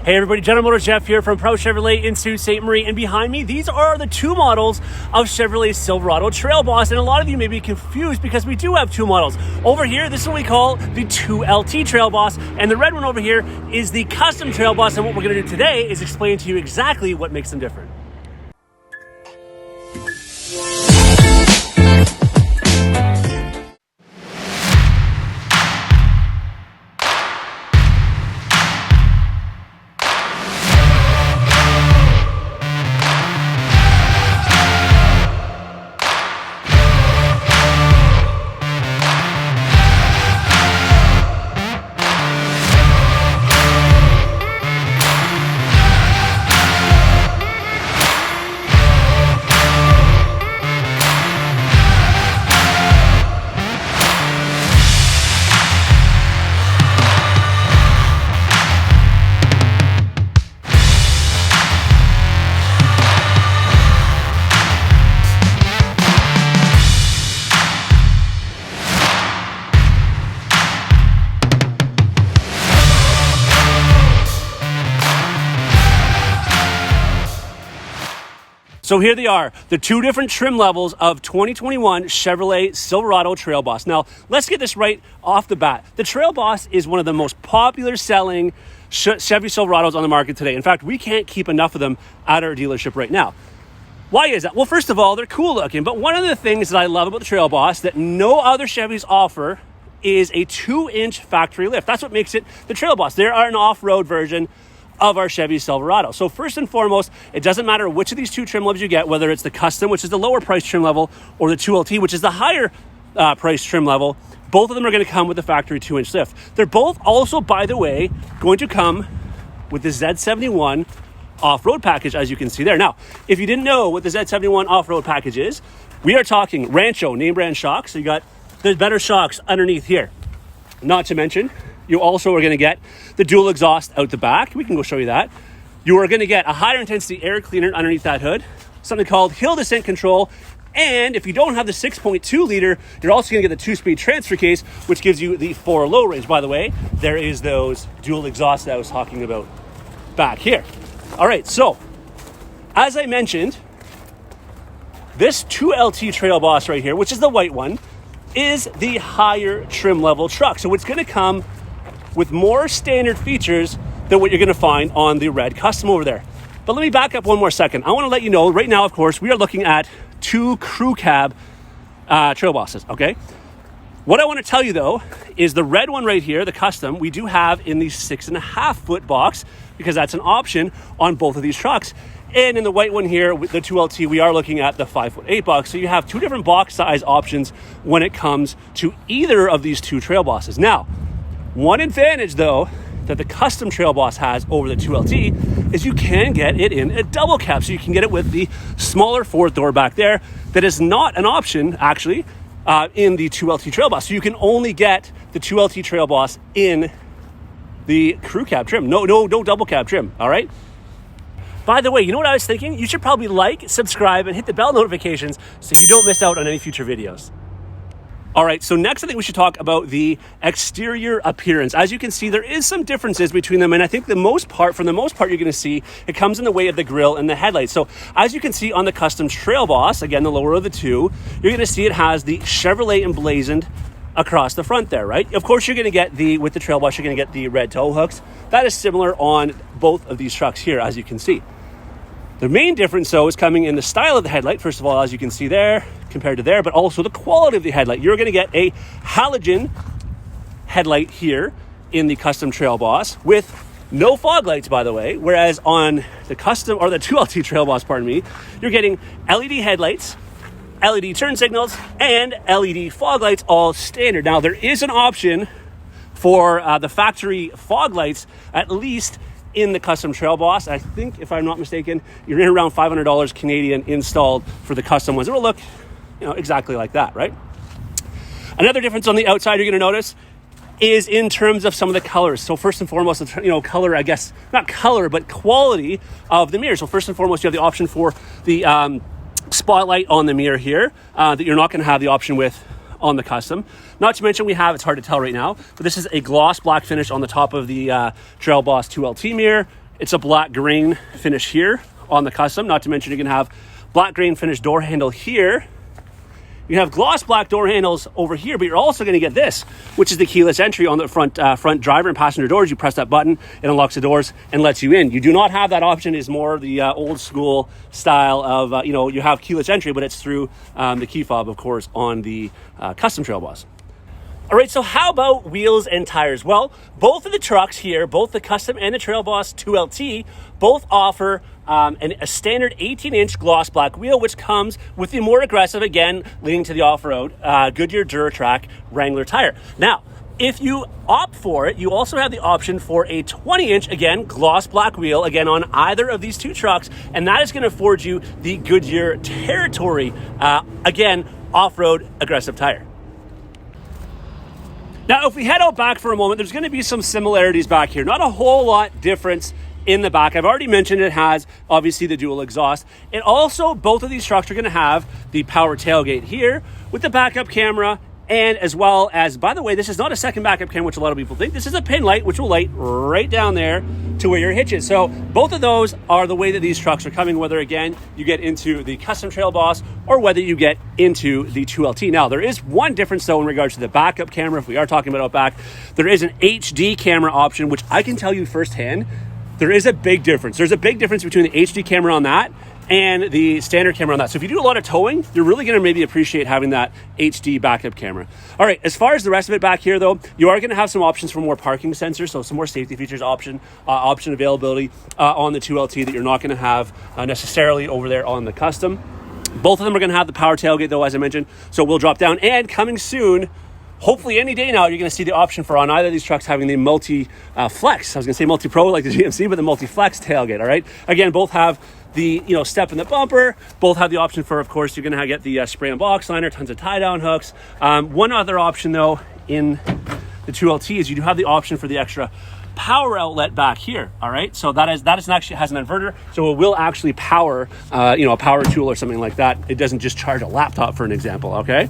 Hey everybody, General Motors Jeff here from Pro Chevrolet in Sault Ste. Marie, and behind me, these are the two models of Chevrolet Silverado TrailBoss, and a lot of you may be confused because we do have two models. Over here, this is what we call the 2LT TrailBoss, and the red one over here is the Custom TrailBoss, and what we're going to do today is explain to you exactly what makes them different. So here they are, the two different trim levels of 2021 Chevrolet Silverado TrailBoss. Now, let's get this right off the bat. The TrailBoss is one of the most popular selling Chevy Silverados on the market today. In fact, we can't keep enough of them at our dealership right now. Why is that? Well, first of all, they're cool looking, but one of the things that I love about the TrailBoss that no other Chevys offer is a 2-inch factory lift. That's what makes it the TrailBoss. They are an off-road version of our Chevy Silverado. So first and foremost, it doesn't matter which of these two trim levels you get, whether it's the Custom, which is the lower price trim level, or the 2LT, which is the higher price trim level. Both of them are going to come with the factory 2-inch lift. They're both also, by the way, going to come with the Z71 off-road package, as you can see there. Now, if you didn't know what the Z71 off-road package is, we are talking Rancho name brand shocks. So you got the better shocks underneath here. Not to mention, you also are going to get the dual exhaust out the back. We can go show you that. You are going to get a higher intensity air cleaner underneath that hood, something called hill descent control. And if you don't have the 6.2 liter, you're also going to get the 2-speed transfer case, which gives you the 4 low range. By the way, there is those dual exhausts that I was talking about back here. All right, so as I mentioned, this 2LT TrailBoss right here, which is the white one, is the higher trim level truck. So it's going to come with more standard features than what you're going to find on the red Custom over there. But let me back up one more second. I want to let you know right now, of course, we are looking at two crew cab TrailBosses, okay? What I want to tell you though is the red one right here, the Custom, we do have in the 6.5 foot box because that's an option on both of these trucks. And in the white one here, with the 2LT, we are looking at the 5'8" box. So you have two different box size options when it comes to either of these two TrailBosses. Now, one advantage though that the Custom TrailBoss has over the 2LT is you can get it in a double cab. So you can get it with the smaller fourth door back there. That is not an option actually in the 2LT TrailBoss. So you can only get the 2LT TrailBoss in the crew cab trim. No double cab trim, all right? By the way, you know what I was thinking? You should probably like, subscribe, and hit the bell notifications so you don't miss out on any future videos. All right, so next I think we should talk about the exterior appearance. As you can see, there is some differences between them, and I think for the most part, you're gonna see it comes in the way of the grille and the headlights. So as you can see on the Custom TrailBoss, again, the lower of the two, you're gonna see it has the Chevrolet emblazoned across the front there, right? Of course, you're gonna get with the TrailBoss, you're gonna get the red tow hooks. That is similar on both of these trucks here, as you can see. The main difference, though, is coming in the style of the headlight. First of all, as you can see there, compared to there, but also the quality of the headlight. You're going to get a halogen headlight here in the Custom TrailBoss with no fog lights, by the way, whereas on the Custom, or the 2LT TrailBoss, pardon me, you're getting LED headlights, LED turn signals, and LED fog lights all standard. Now, there is an option for the factory fog lights, at least in the Custom TrailBoss. I think, if I'm not mistaken, you're in around $500 Canadian installed for the Custom ones. It will look, exactly like that, right? Another difference on the outside you're going to notice is in terms of some of the colors. So first and foremost, color, I guess, not color, but quality of the mirror. So first and foremost, you have the option for the spotlight on the mirror here that you're not going to have the option with on the Custom. Not to mention it's hard to tell right now, but this is a gloss black finish on the top of the TrailBoss 2LT mirror. It's a black green finish here on the Custom. Not to mention you can have black green finish door handle here. You have gloss black door handles over here, but you're also going to get this, which is the keyless entry on the front driver and passenger doors. You press that button, it unlocks the doors and lets you in. You do not have that option. Is more the old school style of, you have keyless entry, but it's through the key fob, of course, on the Custom TrailBoss. All right, so how about wheels and tires? Well, both of the trucks here, both the Custom and the TrailBoss 2LT, both offer a standard 18-inch gloss black wheel, which comes with the more aggressive, again, leading to the off-road, Goodyear DuraTrack Wrangler tire. Now, if you opt for it, you also have the option for a 20-inch, again, gloss black wheel, again, on either of these two trucks, and that is going to afford you the Goodyear Territory, again, off-road aggressive tire. Now, if we head out back for a moment, there's going to be some similarities back here. Not a whole lot difference in the back. I've already mentioned it has, obviously, the dual exhaust. It also, both of these trucks are going to have the power tailgate here with the backup camera, and as well as, by the way, this is not a second backup camera, which a lot of people think. This is a pin light, which will light right down there to where your hitch is. So both of those are the way that these trucks are coming, whether, again, you get into the Custom TrailBoss or whether you get into the 2LT. Now, there is one difference, though, in regards to the backup camera. If we are talking about out back, there is an HD camera option, which I can tell you firsthand, there is a big difference. There's a big difference between the HD camera on that and the standard camera on that. So if you do a lot of towing, you're really going to maybe appreciate having that HD backup camera. All right, as far as the rest of it back here, though, you are going to have some options for more parking sensors, so some more safety features option availability on the 2LT that you're not going to have necessarily over there on the Custom. Both of them are going to have the power tailgate, though, as I mentioned, so we'll drop down. And coming soon, hopefully any day now, you're going to see the option for on either of these trucks having the multi-flex. I was going to say multi-pro like the GMC, but the multi-flex tailgate, all right? Again, both have the step in the bumper. Both have the option for, of course, you're going to get the spray and box liner, tons of tie-down hooks. One other option, though, in the 2LT is you do have the option for the extra power outlet back here, all right? So that is actually has an inverter, so it will actually power, a power tool or something like that. It doesn't just charge a laptop, for an example, okay?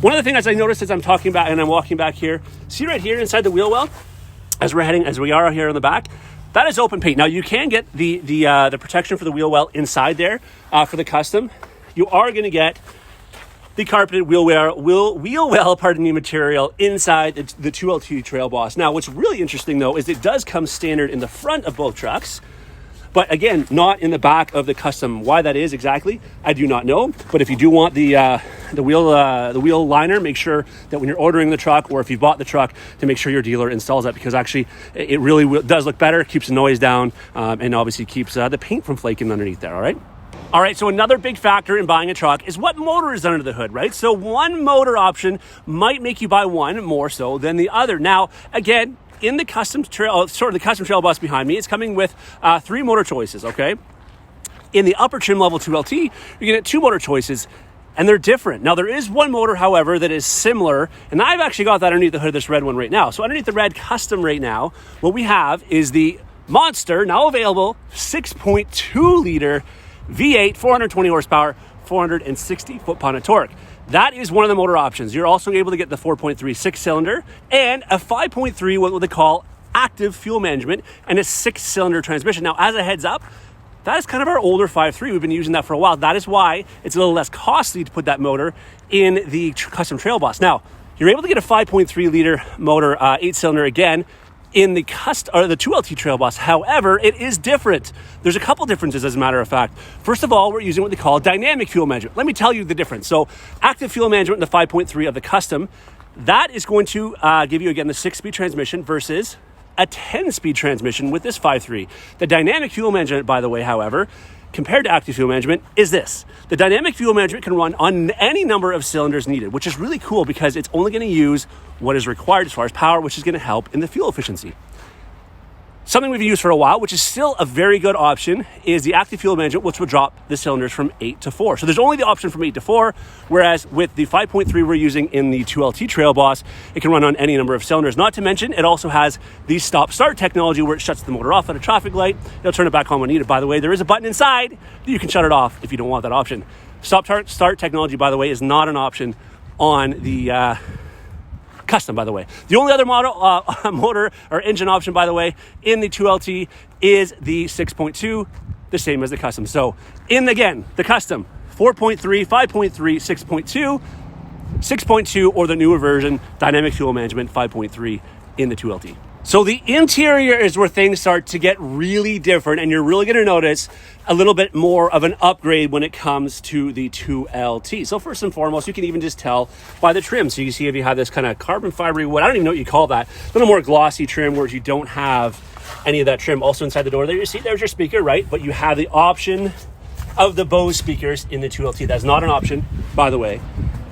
One of the things I noticed as I'm talking about and I'm walking back here, see right here inside the wheel well, as we are here in the back, that is open paint. Now you can get the protection for the wheel well inside there for the Custom. You are going to get the carpeted wheel well material inside the 2LT TrailBoss. Now, what's really interesting though is it does come standard in the front of both trucks, but again, not in the back of the Custom. Why that is exactly, I do not know. But if you do want the wheel liner, make sure that when you're ordering the truck, or if you've bought the truck, to make sure your dealer installs that, because actually it really does look better, keeps the noise down, and obviously keeps the paint from flaking underneath there. All right, so another big factor in buying a truck is what motor is under the hood, right? So one motor option might make you buy one more so than the other. Now, again, in the Custom TrailBoss behind me, it's coming with 3 motor choices, okay? In the upper trim level 2LT, you're gonna get 2 motor choices, and they're different. Now, there is one motor, however, that is similar, and I've actually got that underneath the hood of this red one right now. So underneath the red Custom right now, what we have is the Monster, now available, 6.2 liter V8, 420 horsepower, 460 foot-pound of torque. That is one of the motor options. You're also able to get the 4.3 6-cylinder and a 5.3, what they call active fuel management, and a 6-cylinder transmission. Now, as a heads up, that is kind of our older 5.3. We've been using that for a while. That is why it's a little less costly to put that motor in the Custom TrailBoss. Now, you're able to get a 5.3 liter motor, 8-cylinder again, in the 2LT TrailBoss. However, it is different. There's a couple differences, as a matter of fact. First of all, we're using what they call dynamic fuel management. Let me tell you the difference. So active fuel management in the 5.3 of the Custom, that is going to give you, again, the 6-speed transmission versus a 10-speed transmission with this 5.3. The dynamic fuel management, by the way, however, compared to active fuel management, is this. The dynamic fuel management can run on any number of cylinders needed, which is really cool because it's only going to use what is required as far as power, which is going to help in the fuel efficiency. Something we've used for a while, which is still a very good option, is the active fuel management, which will drop the cylinders from 8 to 4. So there's only the option from 8 to 4, whereas with the 5.3 we're using in the 2LT TrailBoss, it can run on any number of cylinders. Not to mention, it also has the stop-start technology where it shuts the motor off at a traffic light. It'll turn it back on when needed. By the way, there is a button inside that you can shut it off if you don't want that option. Stop-start technology, by the way, is not an option on the Custom, by the way. The only other model, motor or engine option, by the way, in the 2LT is the 6.2, the same as the Custom. So again, the Custom, 4.3, 5.3, 6.2, 6.2, or the newer version, Dynamic Fuel Management 5.3 in the 2LT. So the interior is where things start to get really different, and you're really going to notice a little bit more of an upgrade when it comes to the 2LT. So first and foremost, you can even just tell by the trim. So you can see if you have this kind of carbon fibery wood, I don't even know what you call that, a little more glossy trim, whereas you don't have any of that trim. Also inside the door there, you see there's your speaker, right? But you have the option of the Bose speakers in the 2LT. That's not an option, by the way,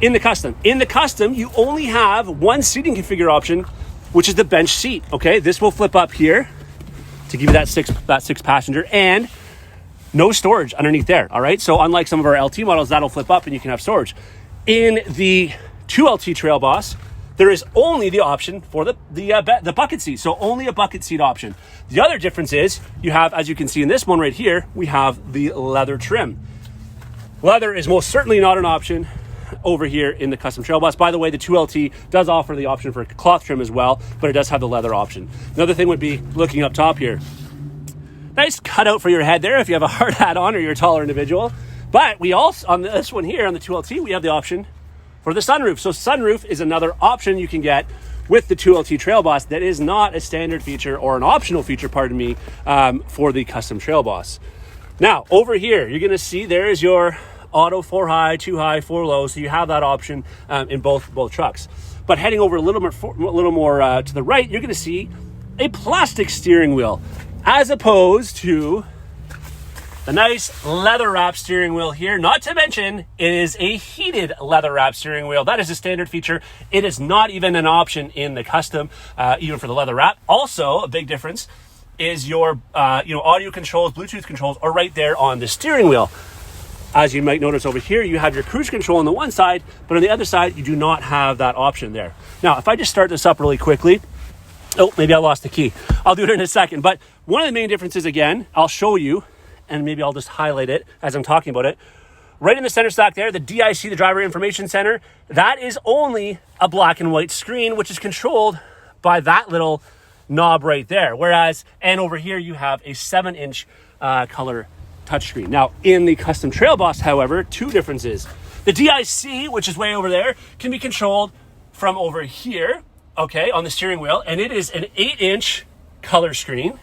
in the Custom. In the Custom, you only have one seating configure option, which is the bench seat, okay? This will flip up here to give you that six passenger, and no storage underneath there, all right? So unlike some of our LT models, that'll flip up and you can have storage. In the 2LT TrailBoss, there is only the option for the bucket seat, so only a bucket seat option. The other difference is you have, as you can see in this one right here, we have the leather trim. Leather is most certainly not an option over here in the Custom TrailBoss. By the way, the 2LT does offer the option for cloth trim as well, but it does have the leather option. Another thing would be looking up top here. Nice cutout for your head there if you have a hard hat on or you're a taller individual. But we also, on this one here, on the 2LT, we have the option for the sunroof. So sunroof is another option you can get with the 2LT TrailBoss that is not a standard feature or an optional feature, pardon me, for the Custom TrailBoss. Now, over here, you're gonna see there is your auto 4 high, 2 high, 4 low, so you have that option in both trucks. But heading over a little more to the right, you're going to see a plastic steering wheel, as opposed to the nice leather wrap steering wheel here. Not to mention, it is a heated leather wrap steering wheel. That is a standard feature. It is not even an option in the Custom, even for the leather wrap. Also, a big difference is your audio controls, Bluetooth controls are right there on the steering wheel. As you might notice over here, you have your cruise control on the one side, but on the other side, you do not have that option there. Now, if I just start this up really quickly, oh, maybe I lost the key. I'll do it in a second. But one of the main differences, again, I'll show you, and maybe I'll just highlight it as I'm talking about it. Right in the center stack there, the DIC, the Driver Information Center, that is only a black and white screen, which is controlled by that little knob right there. Whereas, and over here, you have a 7-inch color touchscreen. Now, in the Custom TrailBoss, however, two differences. The DIC, which is way over there, can be controlled from over here, okay, on the steering wheel, and it is an 8-inch color screen.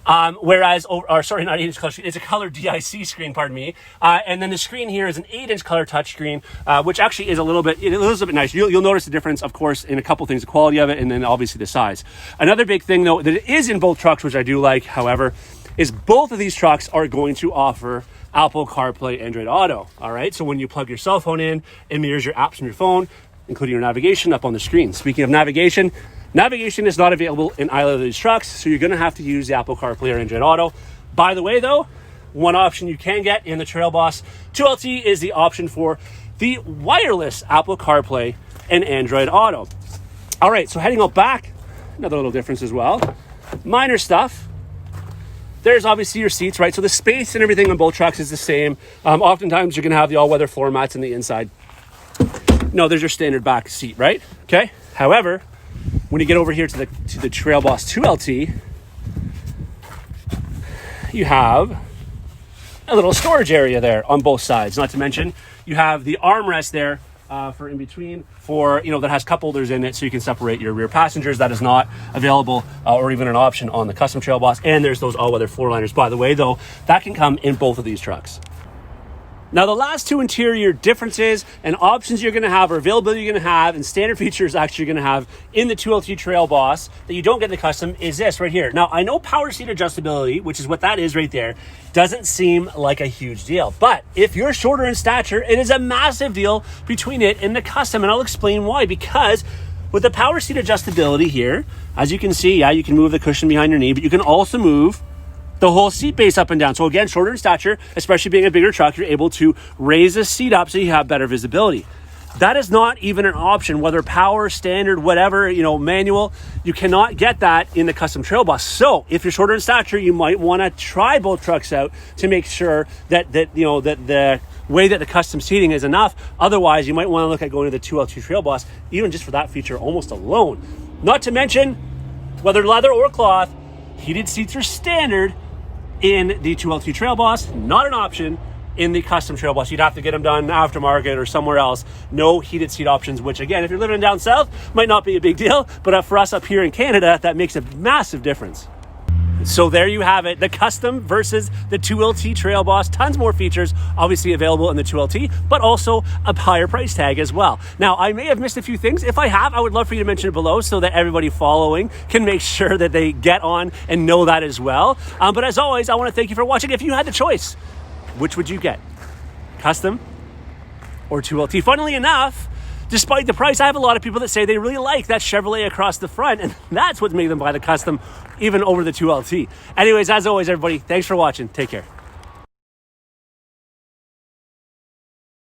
Whereas, not 8-inch color screen, it's a color DIC screen, pardon me. And then the screen here is an 8-inch color touchscreen, which actually is a little bit nice. You'll notice the difference, of course, in a couple things, the quality of it, and then obviously the size. Another big thing, though, that it is in both trucks, which I do like, however, is both of these trucks are going to offer Apple CarPlay, Android Auto, all right? So when you plug your cell phone in, it mirrors your apps on your phone, including your navigation up on the screen. Speaking of navigation is not available in either of these trucks, so you're gonna have to use the Apple CarPlay or Android Auto. By the way, though, one option you can get in the TrailBoss 2LT is the option for the wireless Apple CarPlay and Android Auto. All right, so heading out back, another little difference as well. Minor stuff. There's obviously your seats, right? So the space and everything on both trucks is the same. Oftentimes you're gonna have the all-weather floor mats on the inside. No, there's your standard back seat, right? Okay. However, when you get over here to the TrailBoss 2LT, you have a little storage area there on both sides. Not to mention, you have the armrest there for in between, for that has cup holders in it, so you can separate your rear passengers. That is not available or even an option on the Custom TrailBoss. And there's those all-weather floor liners, by the way, though that can come in both of these trucks. Now, the last two interior differences and options you're going to have, or availability you're going to have, and standard features actually you're going to have in the 2LT TrailBoss that you don't get in the Custom is this right here. Now, I know power seat adjustability, which is what that is right there, doesn't seem like a huge deal. But if you're shorter in stature, it is a massive deal between it and the Custom, and I'll explain why. Because with the power seat adjustability here, as you can see, you can move the cushion behind your knee, but you can also move the whole seat base up and down. So again, shorter in stature, especially being a bigger truck, you're able to raise the seat up so you have better visibility. That is not even an option, whether power, standard, whatever, you know, manual. You cannot get that in the custom TrailBoss. So if you're shorter in stature, you might want to try both trucks out to make sure that the way that the custom seating is enough. Otherwise, you might want to look at going to the 2LT TrailBoss, even just for that feature almost alone. Not to mention, whether leather or cloth, heated seats are standard in the 2LT TrailBoss, not an option in the custom TrailBoss. You'd have to get them done aftermarket or somewhere else. No heated seat options, which again, if you're living down south, might not be a big deal, but for us up here in Canada, that makes a massive difference. So there you have it, the custom versus the 2LT TrailBoss. Tons more features obviously available in the 2LT, but also a higher price tag as well. Now, I may have missed a few things. If I have, I would love for you to mention it below so that everybody following can make sure that they get on and know that as well. But as always, I want to thank you for watching. If you had the choice, which would you get? Custom or 2LT? Funnily enough, despite the price, I have a lot of people that say they really like that Chevrolet across the front, and that's what made them buy the custom even over the 2LT. Anyways, as always, everybody, thanks for watching. Take care.